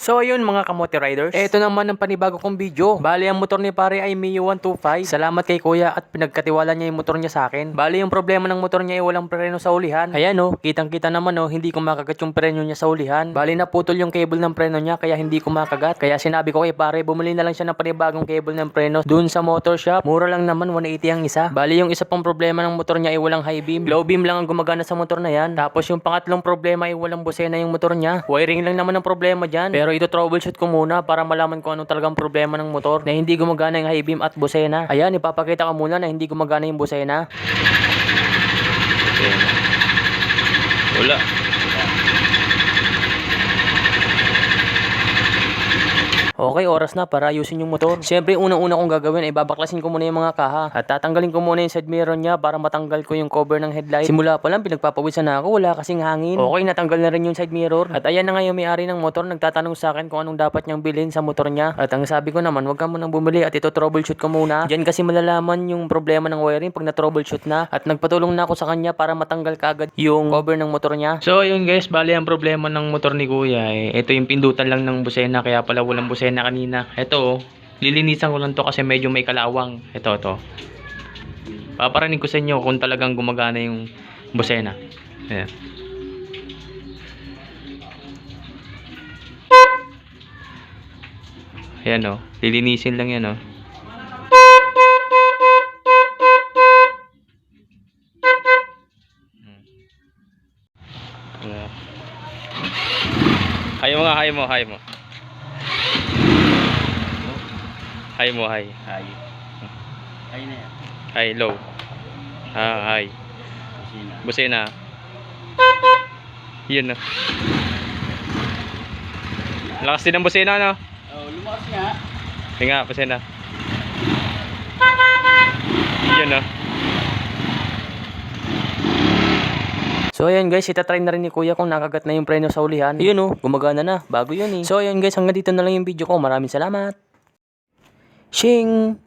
So ayun mga kamote riders, eto naman ang panibago kong video. Bali ang motor ni pare ay Mio 125. Salamat kay kuya at pinagkatiwala niya yung motor niya sa akin. Bali yung problema ng motor niya ay walang preno sa ulihan. Ayan oh, kitang kita naman oh, hindi ko makagat yung preno niya sa ulihan. Bali naputol yung cable ng preno niya kaya hindi ko makagat. Kaya sinabi ko kay pare bumili na lang siya ng panibagong cable ng preno dun sa motor shop. Mura lang naman 180 ang isa. Bali yung isa pang problema ng motor niya ay walang high beam. Low beam lang ang gumagana sa motor na yan. Tapos yung pangatlong problema ay walang busena yung motor niya. Wiring lang naman ang problema dyan. Pero ito troubleshoot ko muna para malaman ko anong talagang problema ng motor na hindi gumagana yung high beam at busena. Ayan, ipapakita ko muna na hindi gumagana yung busena. Wala. Okay, oras na para ayusin yung motor. Siyempre, unang-una kong gagawin ay babaklasin ko muna yung mga kaha. At tatanggalin ko muna yung side mirror niya para matanggal ko yung cover ng headlight. Simula pa lang, pinagpapawisan na ako. Wala kasing hangin. Okay, natanggal na rin yung side mirror. At ayan na nga yung may-ari ng motor. Nagtatanong sa akin kung anong dapat niyang bilhin sa motor niya. At ang sabi ko naman, huwag ka munang bumili at ito troubleshoot ko muna. Diyan kasi malalaman yung problema ng wiring pag na-troubleshoot na. At nagpatulong na ako sa kanya para matanggal kaagad yung cover ng motor niya. So ayun guys, bali ang problema ng motor ni kuya ito yung pindutan lang ng busena kaya pala walang busena kanina. Ito oh, lilinisan ko lang to kasi medyo may kalawang. Ito. Paparanig ko sa inyo kung talagang gumagana yung busena. Ayan. Ayan oh, lilinisin lang yan oh. Hay mo nga, hay mo. Hay mo, hay. Hay. Hay na yan. Hay, low. Hay. Busina. Busena. Yun na. Lakas din ang busena, no? Oh, lumakas nga. Yun nga, busena. Yun na. So ayan guys, itatry na rin ni kuya kung nakagat na yung preno sa ulihan. Yun oh, gumagana na. Bago yun eh. So ayan guys, hanggang dito na lang yung video ko. Maraming salamat. Shing!